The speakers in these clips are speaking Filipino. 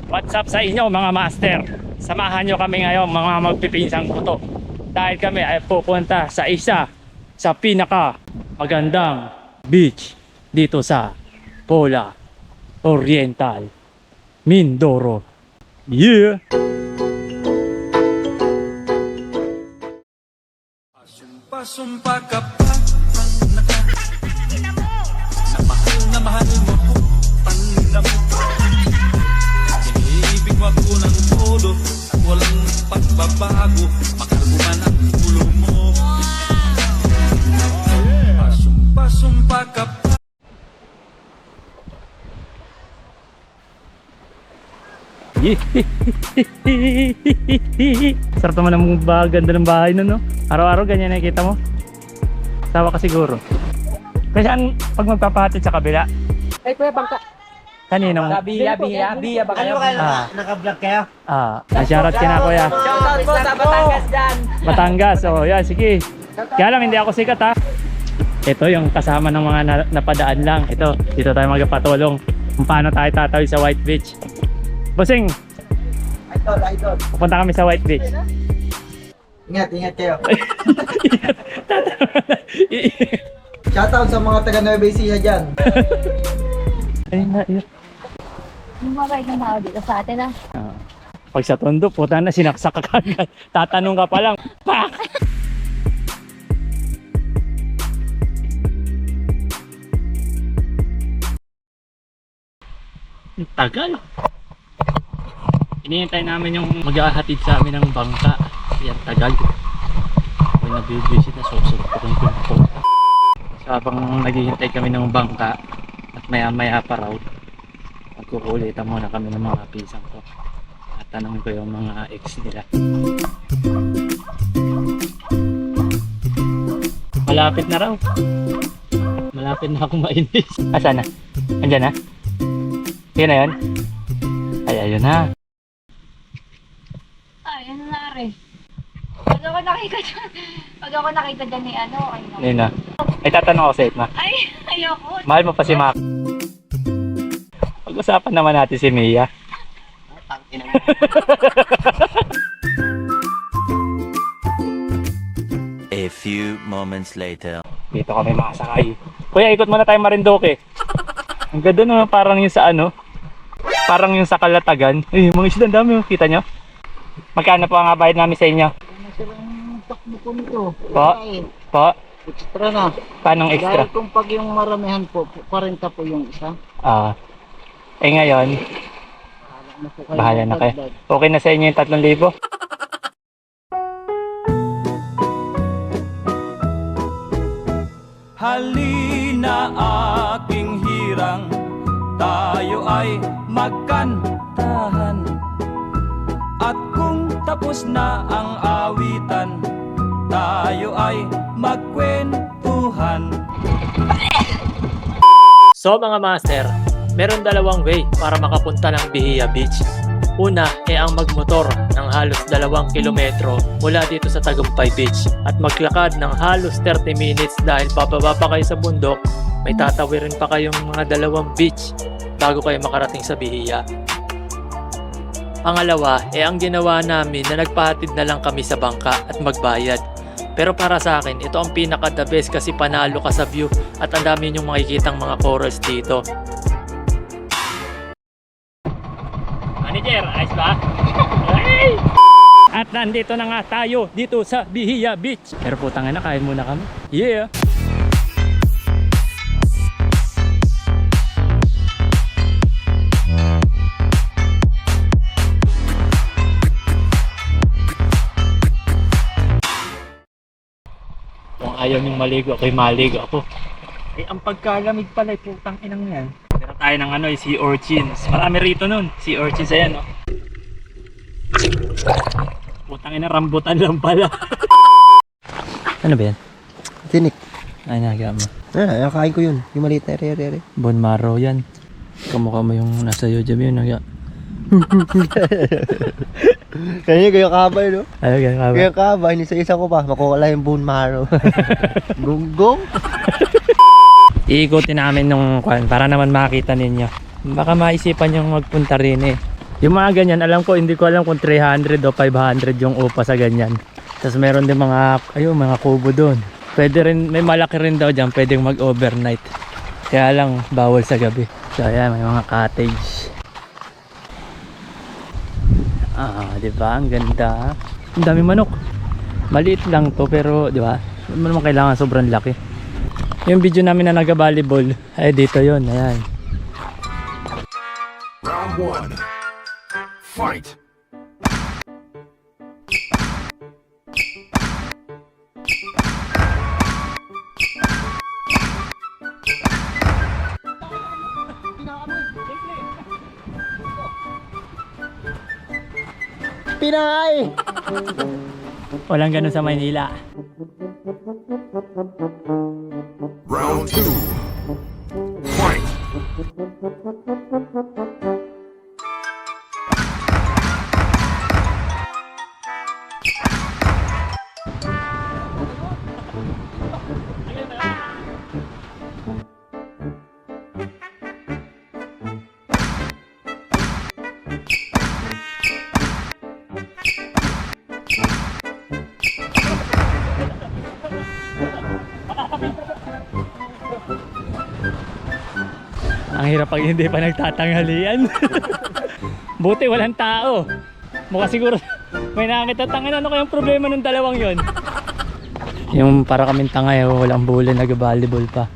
What's up sa inyo mga master? Samahan nyo kami ngayon mga magpipinsang buto. Dahil kami ay pupunta sa isa sa pinaka magandang beach dito sa Pola Oriental, Mindoro. Yeah! Sumpa ka pa na mahal mo ko Pangina mo Iniibig mo ako ng todo At walang pagbabago Mahal mo man ang ulo mo Sumpa ka pa. Sarap naman ang ganda ng bahay nun, no? Araw-araw ganyan nakikita mo. Sawa ka siguro. Kasi pag magpapahatid sa kabila? Ay, kuya, bangka. Kaninong? Biya ba kayo? Naka-vlog kayo? Shoutout ka na kuya. Shoutout po sa Batangas dyan. Batangas, oh yan, sige. Kaya lang hindi ako sikat ha. Ito yung kasama ng mga napadaan lang. Ito, dito tayo magpatulong kung paano tayo tatawid sa White Beach. Bossing, Idol. pupunta kami sa White Beach. Ingat kayo. Shoutout sa mga taga Nueva Ecija dyan. Yung mga kayo na dito sa atin Pag sa tondo, puta na, sinaksak ka kagad. Tatanong ka pa lang, pak! Ang tagal. Hinihintay namin yung maghahatid sa amin ng bangka. Yan, tagal. Ako yung nabibisit na susunod ko yung kumpot. So habang naghihintay kami ng bangka at maya pa raw, magkukulitan muna kami ng mga pisang ko. At tanong ko yung mga ex nila. Malapit na raw. Malapit na akong mainis. Asan na? Andyan na? Yun na yun? Ay, ayun na. Ay, ano nangyari? Pag ako nakita dyan ni ano, ay no. Yun na. Ay, tatanong ako sa Itma. Ay, ayoko. Mahal mo pa si Mac. Pag-usapan naman natin si Mia. A few moments later. Dito kami makasakay. Kuya, ikot muna tayo Marinduque. Ang ganda naman, parang yung sa ano, parang yung sa Kalatagan. Ay, mga isda, ang dami. Kita nyo? Magkano po ang bayad namin sa inyo? Takbo po nito. Po? Po? Extra na. Paanong extra? Dahil kung pag yung maramihan po, 40 po yung isa. Ngayon, bahala na kayo. Okay na sa inyo yung 3,000? Halina aking hirang Tayo ay magkantahan At kung tapos na ang awitan Tayo ay magkwentuhan. So mga master, meron dalawang way para makapunta ng Bihia Beach. Una ay ang magmotor ng halos 2 kilometro mula dito sa Tagumpay Beach at maglakad ng halos 30 minutes dahil pababa pa kayo sa bundok, may tatawirin pa kayong mga 2 beach bago kayo makarating sa Bihia. Pangalawa ay ang ginawa namin na nagpahatid na lang kami sa bangka at magbayad. Pero para sa akin, ito ang pinaka the best kasi panalo ka sa view at ang dami nyong makikitang mga corals dito. Manager, ayos ba? Ay! At nandito na nga tayo dito sa Bihia Beach. Pero putang ina, kain muna kami. Yeah! Kung ayaw niyong maligo, ako'y maligo ako. Eh, ang pagkalamig pala, putang inang yan. Meron tayo ng ano, sea urchins. Marami rito nun. Sea urchins, ayan, no? Putang ina, rambutan lang pala. Ano ba yan? Tinik. Ay, nagawa mo. Nakain ko yun. Yung maliit na ere. Bone marrow yan. Kamukha mo yung nasa YouTube yun. Kanya kayo kabay, no? Ayaw, ganyan Kaya kabay, isa-isa ko pa. Makukuha yung bone marrow. Gunggong. Iikutin namin nung kwan para naman makita ninyo Baka maisipan yung magpunta rin eh. Yung mga ganyan, alam ko, hindi ko alam kung 300 o 500 yung upa sa ganyan. Tapos meron din mga, ayun, mga kubo doon. Pwede rin, may malaki rin daw dyan, pwedeng mag-overnight. Kaya lang, bawal sa gabi. So ayan, may mga cottage. Di ba? Ang ganda. Ang dami manok. Maliit lang to pero, di ba? Hindi mo naman kailangan sobrang laki. Yung video namin na nag-volleyball, ay dito yon. Ayan. Round 1. Fight! Pinay! Walang ganun sa Maynila. Round 2. Fight! Ang hirap pag hindi pa nagtatanghalian. Buti walang tao. Mukha siguro may nakakita tangan. Ano kayang problema ng dalawang yon? Yung para kaming tangay, walang bule, nag-volleyball pa.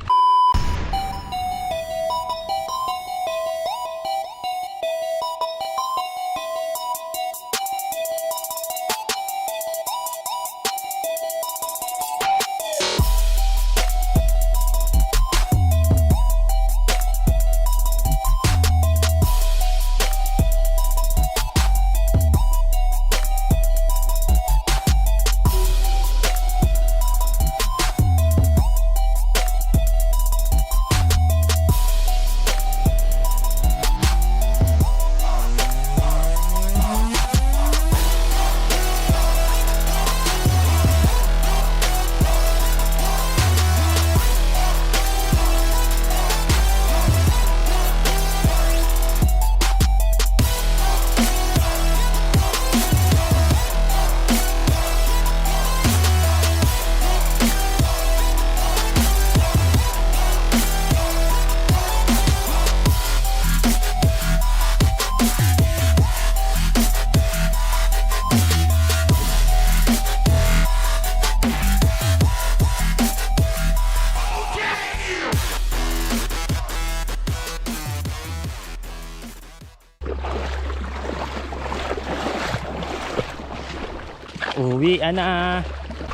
Uwi na.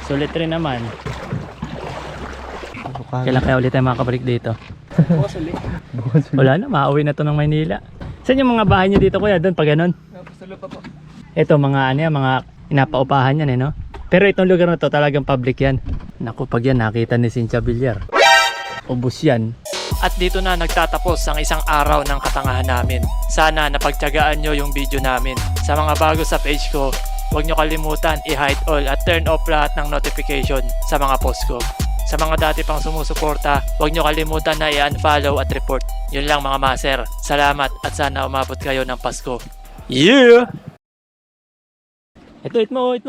Sulit rin naman. Kailan kaya ulit tayo makakabalik dito? Wala na, makauwi na to ng Maynila. Saan yung mga bahay nyo dito kuya? Doon pa ganun? Ito mga ano yan, mga inapaupahan yan eh no? Pero itong lugar na to talagang public yan. Naku, pag yan nakita ni Cynthia Villar, ubos yan. At dito na nagtatapos ang isang araw ng katangahan namin. Sana napagtiyagaan nyo yung video namin. Sa mga bago sa page ko, huwag nyo kalimutan i-hide all at turn off lahat ng notification sa mga post ko. Sa mga dati pang sumusuporta, huwag nyo kalimutan na i-unfollow at report. Yun lang mga maser. Salamat at sana umabot kayo ng Pasko. Yeah! Ito, itmo.